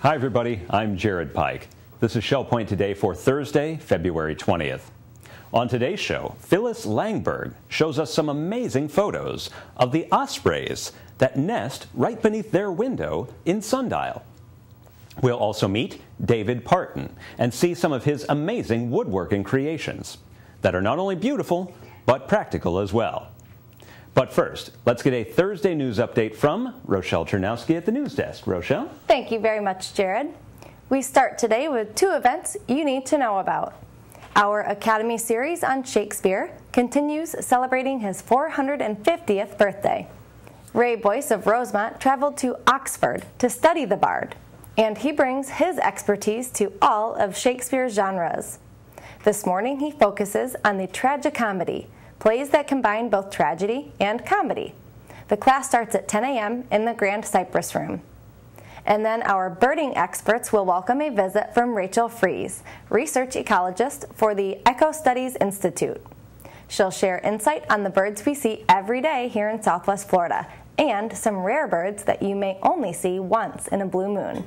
Hi everybody, I'm Jared Pike. This is Shell Point Today for Thursday, February 20th. On today's show, Phyllis Langberg shows us some amazing photos of the Ospreys that nest right beneath their window in Sundial. We'll also meet David Parton and see some of his amazing woodworking creations that are not only beautiful, but practical as well. But first, let's get a Thursday news update from Rochelle Chernowski at the news desk. Rochelle? Thank you very much, Jared. We start today with two events you need to know about. Our Academy series on Shakespeare continues celebrating his 450th birthday. Ray Boyce of Rosemont traveled to Oxford to study the Bard, and he brings his expertise to all of Shakespeare's genres. This morning he focuses on the tragicomedy, plays that combine both tragedy and comedy. The class starts at 10 a.m. in the Grand Cypress Room. And then our birding experts will welcome a visit from Rachel Fries, research ecologist for the Eco Studies Institute. She'll share insight on the birds we see every day here in Southwest Florida, and some rare birds that you may only see once in a blue moon.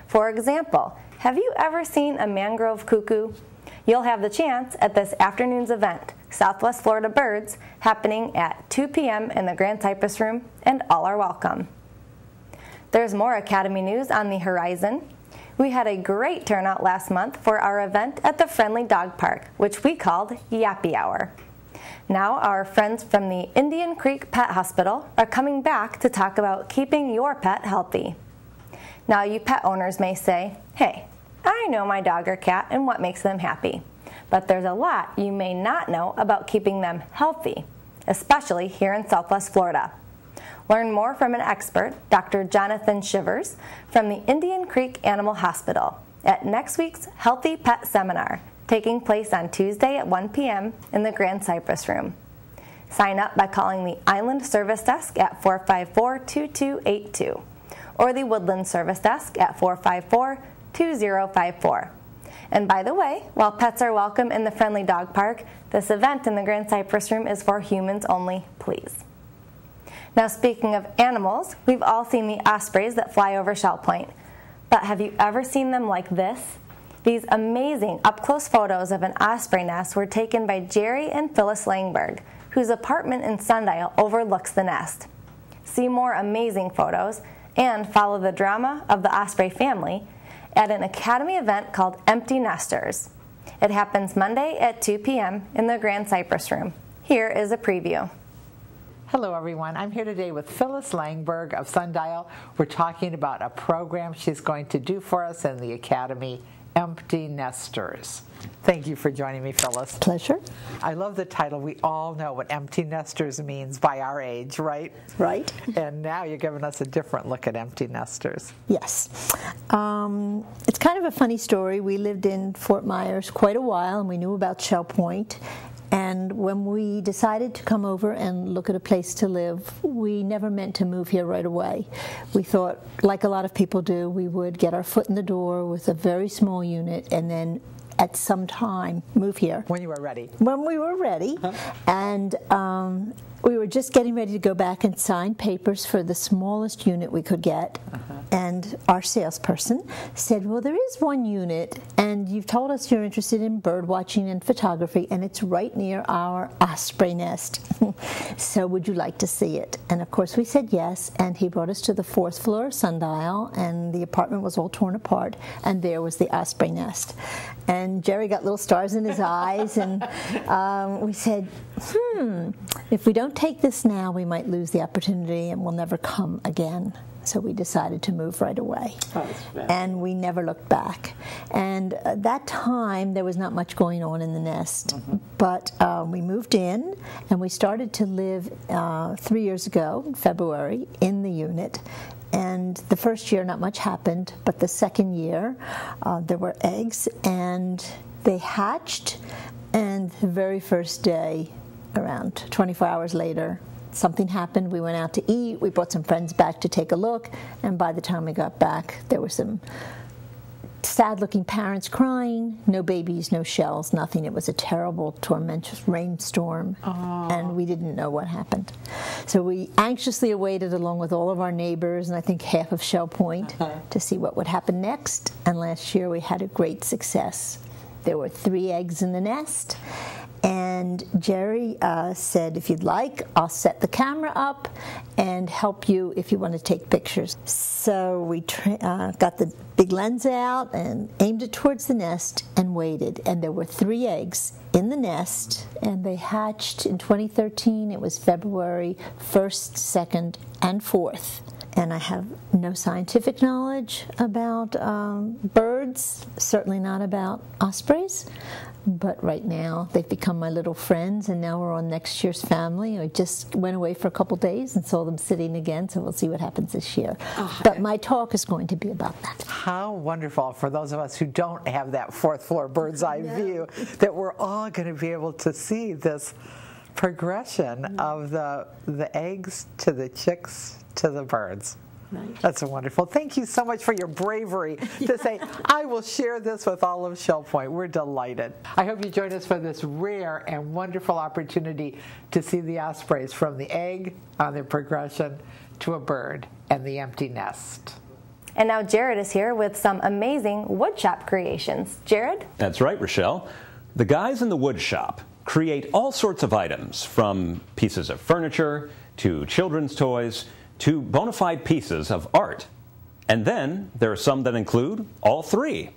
For example, have you ever seen a mangrove cuckoo? You'll have the chance at this afternoon's event, Southwest Florida Birds, happening at 2 p.m. in the Grand Cypress Room, and all are welcome. There's more Academy news on the horizon. We had a great turnout last month for our event at the Friendly Dog Park, which we called Yappy Hour. Now our friends from the Indian Creek Pet Hospital are coming back to talk about keeping your pet healthy. Now you pet owners may say, hey, I know my dog or cat and what makes them happy. But there's a lot you may not know about keeping them healthy, especially here in Southwest Florida. Learn more from an expert, Dr. Jonathan Shivers, from the Indian Creek Animal Hospital at next week's Healthy Pet Seminar, taking place on Tuesday at 1 p.m. in the Grand Cypress Room. Sign up by calling the Island Service Desk at 454-2282 or the Woodland Service Desk at 454-2054. And by the way, while pets are welcome in the Friendly Dog Park, this event in the Grand Cypress Room is for humans only, please. Now speaking of animals, we've all seen the ospreys that fly over Shell Point. But have you ever seen them like this? These amazing up-close photos of an osprey nest were taken by Jerry and Phyllis Langberg, whose apartment in Sundial overlooks the nest. See more amazing photos and follow the drama of the osprey family at an Academy event called Empty Nesters. It happens Monday at 2 p.m. in the Grand Cypress Room. Here is a preview. Hello everyone, I'm here today with Phyllis Langberg of Sundial. We're talking about a program she's going to do for us in the Academy, Empty Nesters. Thank you for joining me, Phyllis. Pleasure. I love the title. We all know what empty nesters means by our age, right? Right. And now you're giving us a different look at empty nesters. Yes. It's kind of a funny story. We lived in Fort Myers quite a while, and we knew about Shell Point. And when we decided to come over and look at a place to live, we never meant to move here right away. We thought, like a lot of people do, we would get our foot in the door with a very small unit and then at some time move here. When you were ready. When we were ready. And we were just getting ready to go back and sign papers for the smallest unit we could get. And our salesperson said, well, there is one unit, and you've told us you're interested in bird watching and photography, and it's right near our osprey nest. So would you like to see it? And of course we said yes, and he brought us to the 4th floor Sundial, and the apartment was all torn apart, and there was the osprey nest. And Jerry got little stars in his eyes, and we said, if we don't take this now, we might lose the opportunity and we'll never come again. So we decided to move right away. And we never looked back. And at that time, there was not much going on in the nest. But we moved in, and we started to live 3 years ago, in February, in the unit. And the first year, not much happened. But the second year, there were eggs, and they hatched. And the very first day, around 24 hours later, something happened. We went out to eat. We brought some friends back to take a look. And by the time we got back, there were some sad-looking parents crying, no babies, no shells, nothing. It was a terrible, tormentous rainstorm, and we didn't know what happened. So we anxiously awaited, along with all of our neighbors, and I think half of Shell Point, to see what would happen next. And last year we had a great success. There were 3 eggs in the nest, and Jerry said, if you'd like, I'll set the camera up and help you if you want to take pictures. So we got the big lens out and aimed it towards the nest and waited. And there were 3 eggs in the nest, and they hatched in 2013. It was February 1st, 2nd, and 4th. And I have no scientific knowledge about birds, certainly not about ospreys. But right now, they've become my little friends, and now we're on next year's family. I just went away for a couple days and saw them sitting again, so we'll see what happens this year. But my talk is going to be about that. How wonderful for those of us who don't have that 4th floor bird's eye view, that we're all going to be able to see this progression of the eggs to the chicks to the birds. Right. That's wonderful. Thank you so much for your bravery to say, I will share this with all of Shell Point. We're delighted. I hope you join us for this rare and wonderful opportunity to see the ospreys from the egg on their progression to a bird and the empty nest. And now Jared is here with some amazing woodshop creations. Jared? That's right, Rochelle. The guys in the wood shop create all sorts of items, from pieces of furniture to children's toys to bona fide pieces of art. And then there are some that include all 3.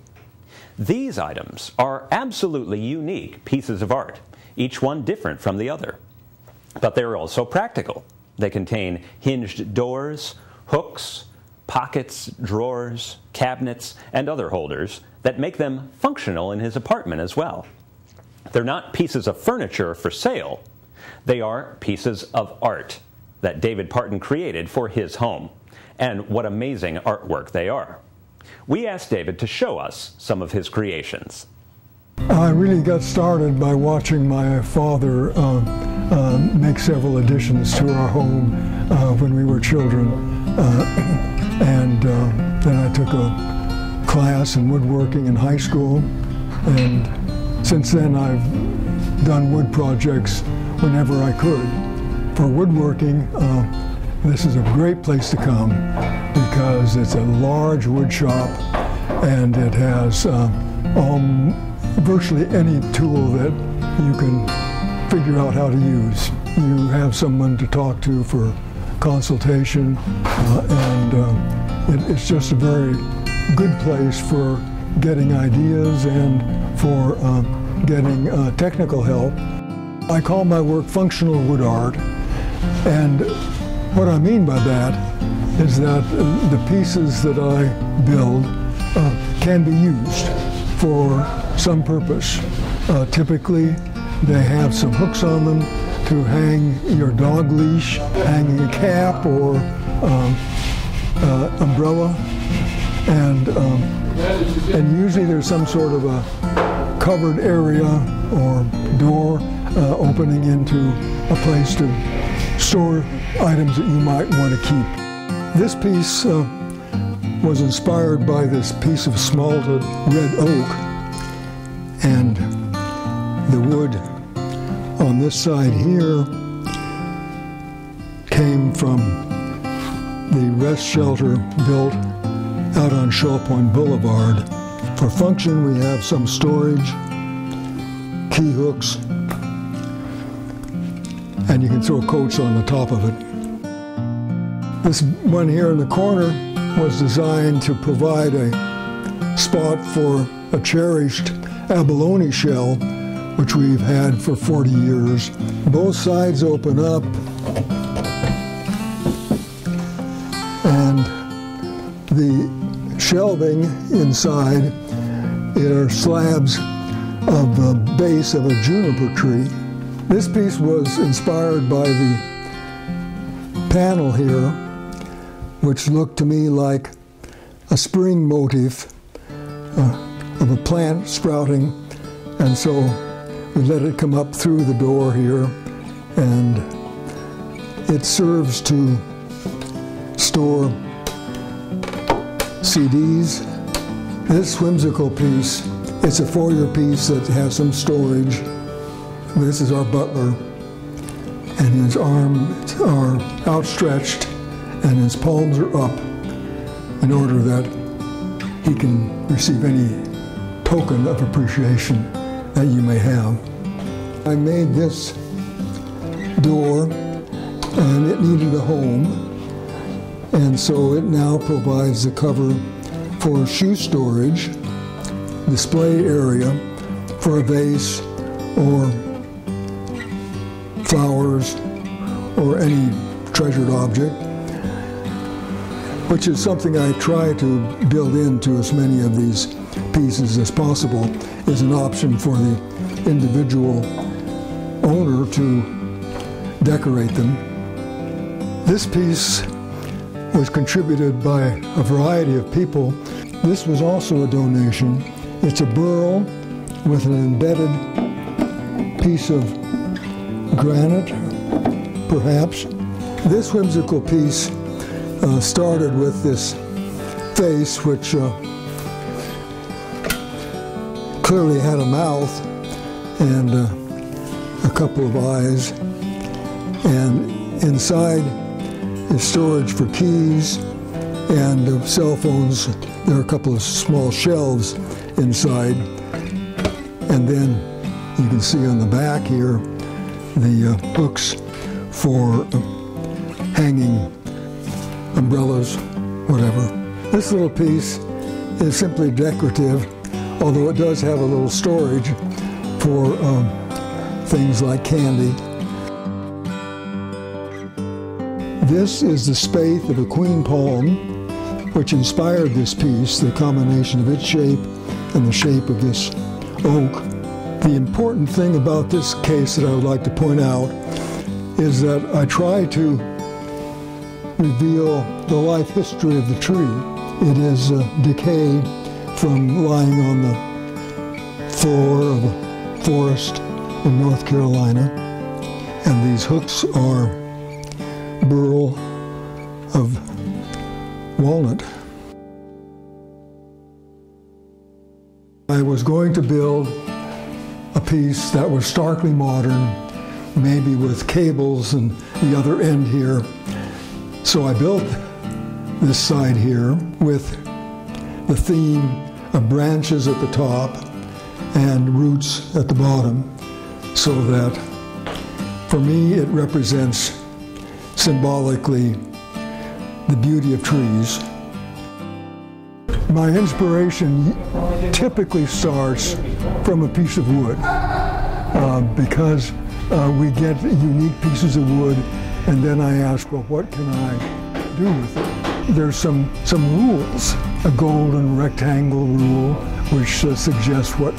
These items are absolutely unique pieces of art, each one different from the other. But they're also practical. They contain hinged doors, hooks, pockets, drawers, cabinets, and other holders that make them functional in his apartment as well. They're not pieces of furniture for sale. They are pieces of art that David Parton created for his home. And what amazing artwork they are. We asked David to show us some of his creations. I really got started by watching my father make several additions to our home when we were children. And then I took a class in woodworking in high school. And since then I've done wood projects whenever I could. For woodworking, this is a great place to come because it's a large wood shop and it has virtually any tool that you can figure out how to use. You have someone to talk to for consultation, and it's just a very good place for getting ideas and for getting technical help. I call my work functional wood art. And what I mean by that is that the pieces that I build can be used for some purpose. Typically, they have some hooks on them to hang your dog leash, hanging a cap or umbrella, and usually there's some sort of a covered area or door opening into a place to store items that you might want to keep. This piece was inspired by this piece of smalted red oak, and the wood on this side here came from the rest shelter built out on Shell Point Boulevard. For function, we have some storage, key hooks, and you can throw coats on the top of it. This one here in the corner was designed to provide a spot for a cherished abalone shell, which we've had for 40 years. Both sides open up, and the shelving inside are slabs of the base of a juniper tree. This piece was inspired by the panel here, which looked to me like a spring motif of a plant sprouting, and so we let it come up through the door here, and it serves to store CDs, This whimsical piece, it's a foyer piece that has some storage. This is our butler, and his arms are outstretched and his palms are up in order that he can receive any token of appreciation that you may have. I made this door and it needed a home, and so it now provides the cover for shoe storage, display area for a vase or flowers or any treasured object, which is something I try to build into as many of these pieces as possible, is an option for the individual owner to decorate them. This piece was contributed by a variety of people. This was also a donation. It's a burl with an embedded piece of granite, perhaps. This whimsical piece started with this face, which clearly had a mouth and a couple of eyes, and inside is storage for keys and cell phones. There are a couple of small shelves inside, and then you can see on the back here the hooks for hanging umbrellas, whatever. This little piece is simply decorative, although it does have a little storage for things like candy. This is the spathe of a queen palm, which inspired this piece, the combination of its shape and the shape of this oak. The important thing about this case that I would like to point out is that I try to reveal the life history of the tree. It is decayed from lying on the floor of a forest in North Carolina, and these hooks are burl of walnut. I was going to build a piece that was starkly modern, maybe with cables and the other end here. So I built this side here with the theme of branches at the top and roots at the bottom, so that for me it represents symbolically the beauty of trees. My inspiration typically starts from a piece of wood because we get unique pieces of wood, and then I ask, well, what can I do with it? There's some rules. A golden rectangle rule, which suggests what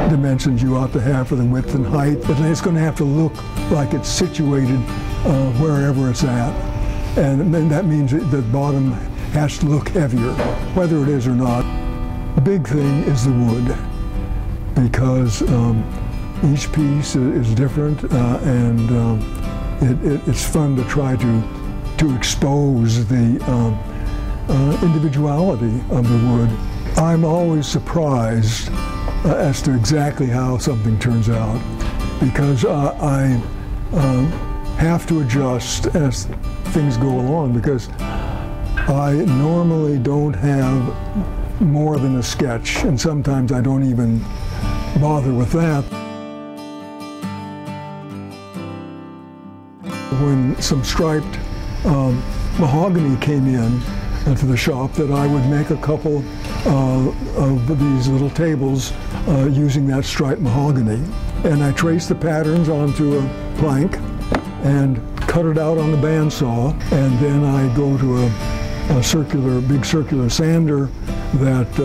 dimensions you ought to have for the width and height, but it's going to have to look like it's situated wherever it's at. And then that means that the bottom has to look heavier, whether it is or not. The big thing is the wood, because each piece is different, and it's fun to try to expose the individuality of the wood. I'm always surprised as to exactly how something turns out, because I have to adjust as things go along, because I normally don't have more than a sketch, and sometimes I don't even bother with that. When some striped mahogany came in to the shop, that I would make a couple of these little tables using that striped mahogany. And I traced the patterns onto a plank and cut it out on the bandsaw, and then I go to a big circular sander that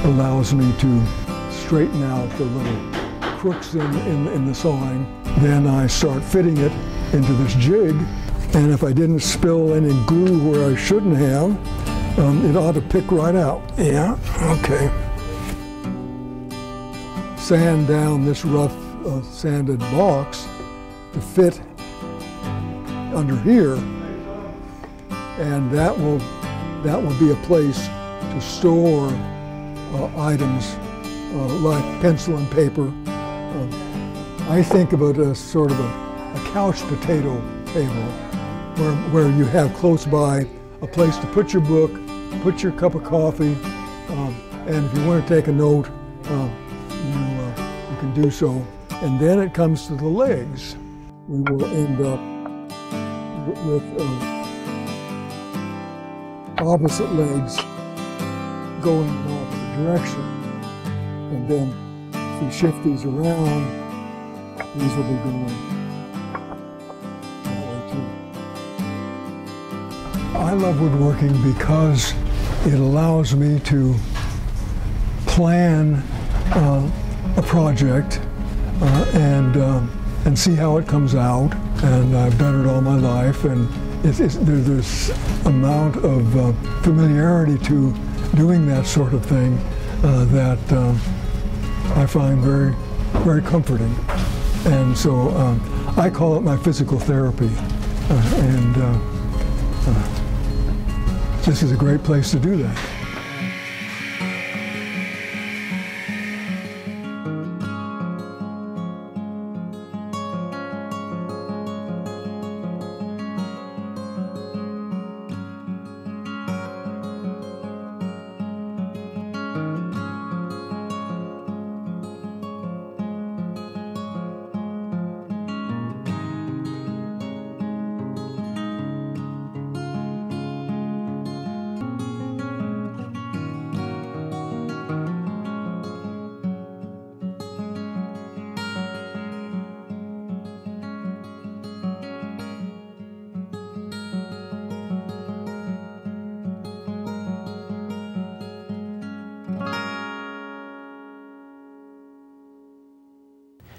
allows me to straighten out the little crooks in the sawing. Then I start fitting it into this jig, and if I didn't spill any glue where I shouldn't have, it ought to pick right out. Yeah, okay. Sand down this rough sanded box to fit under here, and that will be a place to store items like pencil and paper. I think of it as sort of a couch potato table where you have close by a place to put your book, put your cup of coffee, and if you want to take a note, you can do so. And then it comes to the legs. We will end up with opposite legs going in the opposite direction. And then if we shift these around, these will be going that way too. I love woodworking because it allows me to plan a project and see how it comes out. And I've done it all my life, and there's this amount of familiarity to doing that sort of thing that I find very, very comforting. And so I call it my physical therapy, and this is a great place to do that.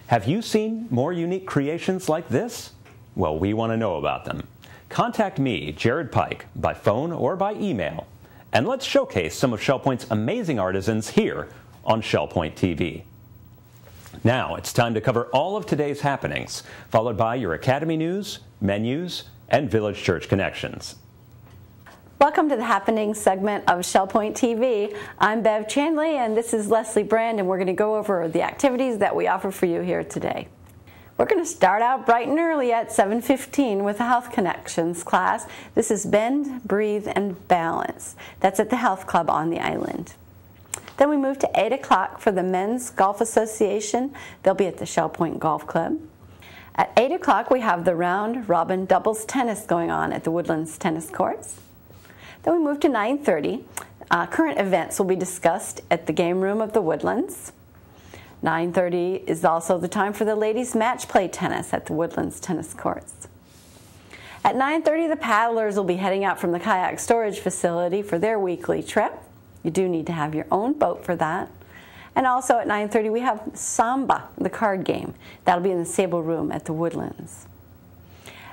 Have you seen more unique creations like this? Well, we want to know about them. Contact me, Jared Pike, by phone or by email, and let's showcase some of Shell Point's amazing artisans here on Shell Point TV. Now, it's time to cover all of today's happenings, followed by your Academy news, menus, and Village Church connections. Welcome to the Happenings segment of Shell Point TV. I'm Bev Chandley, and this is Leslie Brand, and we're going to go over the activities that we offer for you here today. We're going to start out bright and early at 7:15 with the Health Connections class. This is Bend, Breathe, and Balance. That's at the Health Club on the island. Then we move to 8 o'clock for the Men's Golf Association. They'll be at the Shell Point Golf Club. At 8 o'clock, we have the Round Robin Doubles Tennis going on at the Woodlands Tennis Courts. Then we move to 9:30. Current events will be discussed at the game room of the Woodlands. 9:30 is also the time for the ladies' match play tennis at the Woodlands Tennis Courts. At 9:30, the paddlers will be heading out from the kayak storage facility for their weekly trip. You do need to have your own boat for that. And also at 9:30, we have Samba, the card game. That'll be in the Sable Room at the Woodlands.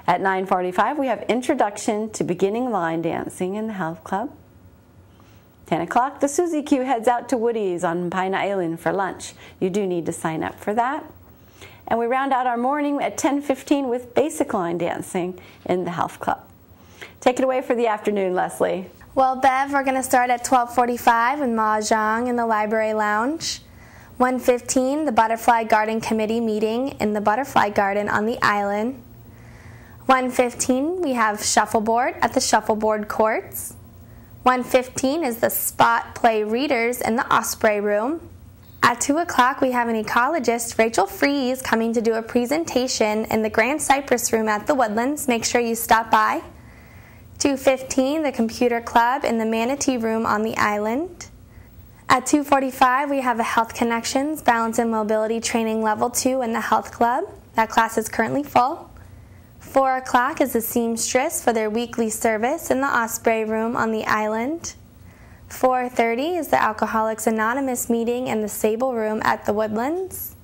At 9:45, we have Introduction to Beginning Line Dancing in the Health Club. 10 o'clock, the Suzy Q heads out to Woody's on Pine Island for lunch. You do need to sign up for that. And we round out our morning at 10:15 with Basic Line Dancing in the Health Club. Take it away for the afternoon, Leslie. Well, Bev, we're going to start at 12:45 with Mahjong in the Library Lounge. 1:15, the Butterfly Garden Committee meeting in the Butterfly Garden on the island. 1:15, we have Shuffleboard at the Shuffleboard Courts. 1:15 is the Spot Play Readers in the Osprey Room. At 2 o'clock, we have an ecologist, Rachel Fries, coming to do a presentation in the Grand Cypress Room at the Woodlands. Make sure you stop by. 2:15, the Computer Club in the Manatee Room on the island. At 2:45, we have a Health Connections Balance and Mobility Training Level 2 in the Health Club. That class is currently full. 4 o'clock is the Seamstress for their weekly service in the Osprey Room on the island. 4:30 is the Alcoholics Anonymous meeting in the Sable Room at the Woodlands.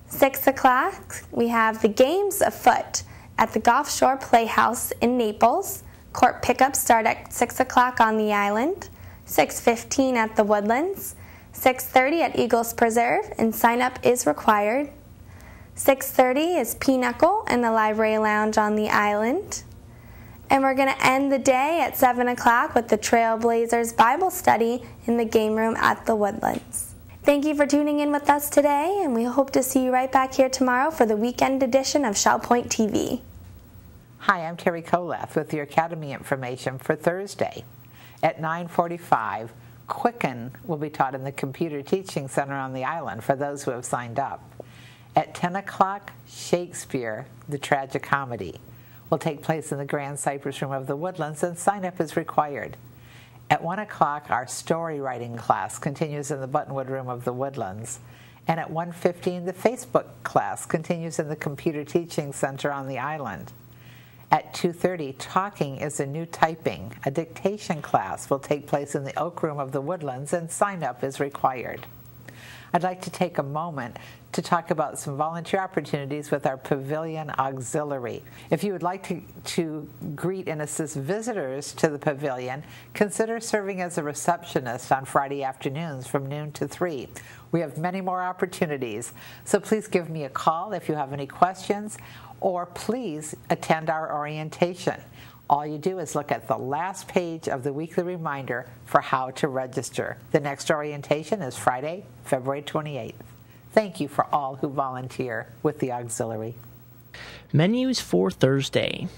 6 o'clock, we have the games afoot at the Gulf Shore Playhouse in Naples. Court pickups start at 6 o'clock on the island. 6:15 at the Woodlands. 6:30 at Eagles Preserve, and sign-up is required. 6:30 is Pinochle in the Library Lounge on the island. And we're going to end the day at 7 o'clock with the Trailblazers Bible study in the game room at the Woodlands. Thank you for tuning in with us today, and we hope to see you right back here tomorrow for the weekend edition of Shell Point TV. Hi, I'm Terry Kolath with your Academy information for Thursday. At 9:45, Quicken will be taught in the Computer Teaching Center on the island for those who have signed up. At 10 o'clock, Shakespeare, the Tragicomedy, will take place in the Grand Cypress Room of the Woodlands, and sign-up is required. At 1 o'clock, our story writing class continues in the Buttonwood Room of the Woodlands. And at 1:15, the Facebook class continues in the Computer Teaching Center on the island. At 2:30, Talking is a New Typing, a dictation class, will take place in the Oak Room of the Woodlands, and sign-up is required. I'd like to take a moment to talk about some volunteer opportunities with our Pavilion Auxiliary. If you would like to greet and assist visitors to the Pavilion, consider serving as a receptionist on Friday afternoons from noon to 3. We have many more opportunities, so please give me a call if you have any questions, or please attend our orientation. All you do is look at the last page of the weekly reminder for how to register. The next orientation is Friday, February 28th. Thank you for all who volunteer with the auxiliary. Menus for Thursday.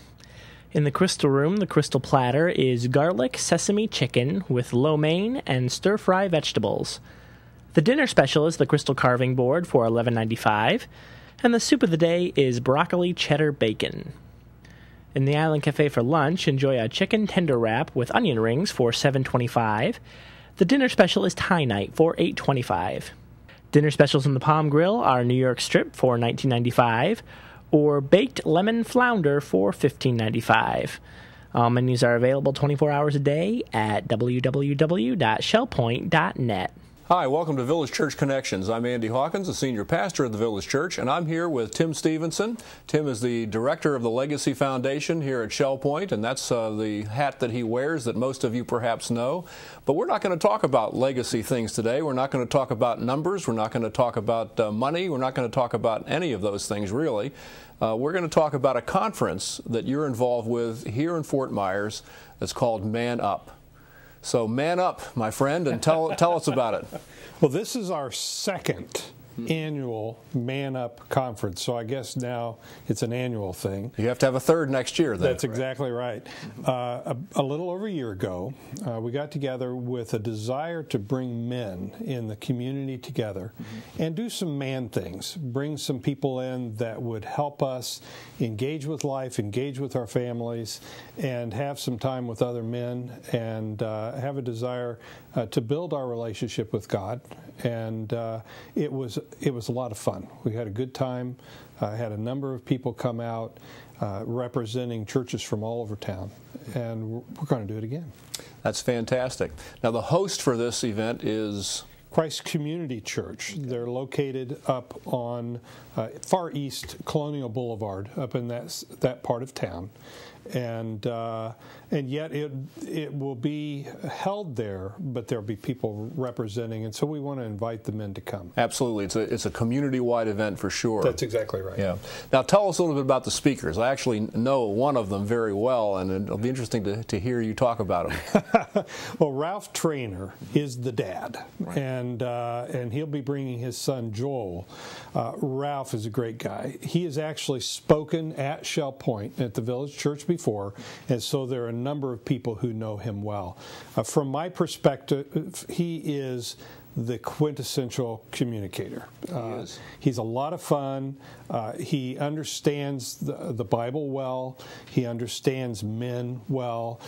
In the Crystal Room, the Crystal Platter is garlic sesame chicken with lo mein and stir-fry vegetables. The dinner special is the Crystal Carving Board for $11.95, and the soup of the day is broccoli cheddar bacon. In the Island Cafe for lunch, enjoy a chicken tender wrap with onion rings for $7.25. The dinner special is Thai night for $8.25. Dinner specials in the Palm Grill are New York strip for $19.95 or baked lemon flounder for $15.95. All menus are available 24 hours a day at www.shellpoint.net. Hi, welcome to Village Church Connections. I'm Andy Hawkins, the senior pastor of the Village Church, and I'm here with Tim Stephenson. Tim is the director of the Legacy Foundation here at Shell Point, and that's the hat that he wears that most of you perhaps know. But we're not going to talk about legacy things today. We're not going to talk about numbers. We're not going to talk about money. We're not going to talk about any of those things, really. We're going to talk about a conference that you're involved with here in Fort Myers that's called Man Up. So man up, my friend, and tell us about it. Well, this is our second annual Man Up conference, so I guess now it's an annual thing. You have to have a third next year, then. That's exactly right. A little over a year ago, we got together with a desire to bring men in the community together and do some man things, bring some people in that would help us engage with life, engage with our families, and have some time with other men, and have a desire to build our relationship with God. And it was a lot of fun. We had a good time. Had a number of people come out representing churches from all over town, and we're going to do it again. That's fantastic. Now, the host for this event is Christ Community Church. They're located up on far east Colonial Boulevard, up in that part of town, and yet it will be held there, but there'll be people representing, and so we want to invite the men to come. Absolutely, it's a community-wide event for sure. That's exactly right. Yeah. Now tell us a little bit about the speakers. I actually know one of them very well, and it'll be interesting to hear you talk about him. Well, Ralph Trainer is the dad, right. And he'll be bringing his son Joel. Ralph is a great guy. He has actually spoken at Shell Point at the Village Church before, and so there are a number of people who know him well. From my perspective, he is the quintessential communicator. He's a lot of fun. He understands the Bible well. He understands men well.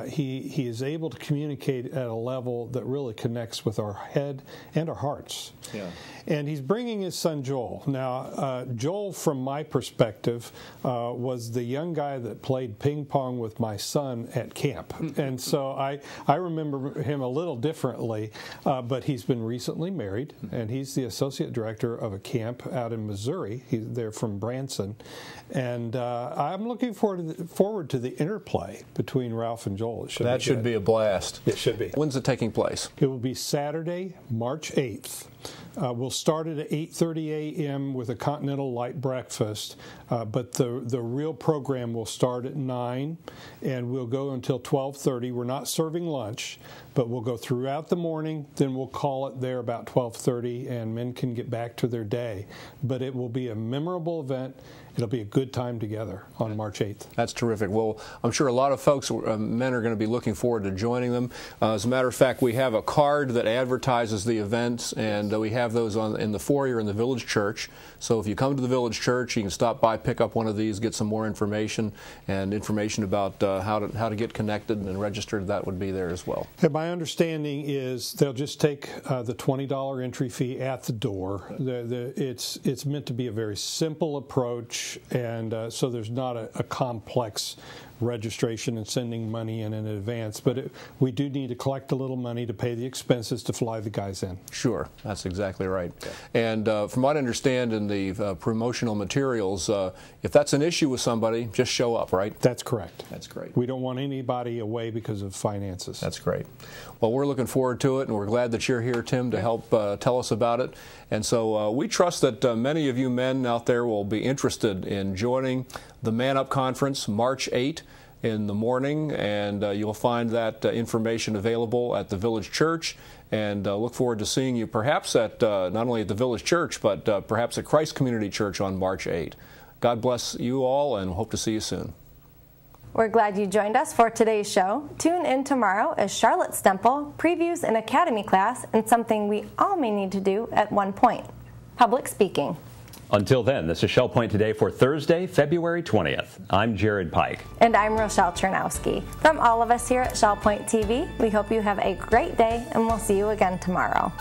He is able to communicate at a level that really connects with our head and our hearts. Yeah. And he's bringing his son Joel. Now, Joel, from my perspective, was the young guy that played ping pong with my son at camp. And so I remember him a little differently, but he's been been recently married, and he's the associate director of a camp out in Missouri. They're from Branson. And I'm looking forward to the interplay between Ralph and Joel. That should be a blast. It should be. When's it taking place? It will be Saturday, March 8th. We'll start it at 8:30 a.m. with a continental light breakfast, but the real program will start at 9, and we'll go until 12:30. We're not serving lunch, but we'll go throughout the morning. Then we'll call it there about 12:30, and men can get back to their day. But it will be a memorable event. It'll be a good time together on March 8th. That's terrific. Well, I'm sure a lot of folks, men, are going to be looking forward to joining them. As a matter of fact, we have a card that advertises the events, and we have those in the foyer in the village church. So if you come to the village church, you can stop by, pick up one of these, get some more information, and information about how to get connected and registered. That would be there as well. And my understanding is they'll just take the $20 entry fee at the door. It's meant to be a very simple approach. And so there's not a complex registration and sending money in advance, but we do need to collect a little money to pay the expenses to fly the guys in. Sure, that's exactly right. And from what I understand in the promotional materials, if that's an issue with somebody, just show up, right? That's correct. That's great. We don't want anybody away because of finances. That's great. Well, we're looking forward to it, and we're glad that you're here, Tim, to help tell us about it. And so we trust that many of you men out there will be interested in joining the Man Up Conference March 8 in the morning, and you'll find that information available at the Village Church, and look forward to seeing you perhaps at not only at the Village Church, but perhaps at Christ Community Church on March 8. God bless you all, and hope to see you soon. We're glad you joined us for today's show. Tune in tomorrow as Charlotte Stemple previews an academy class and something we all may need to do at one point: public speaking. Until then, this is Shell Point Today for Thursday, February 20th. I'm Jared Pike. And I'm Rochelle Chernowski. From all of us here at Shell Point TV, we hope you have a great day, and we'll see you again tomorrow.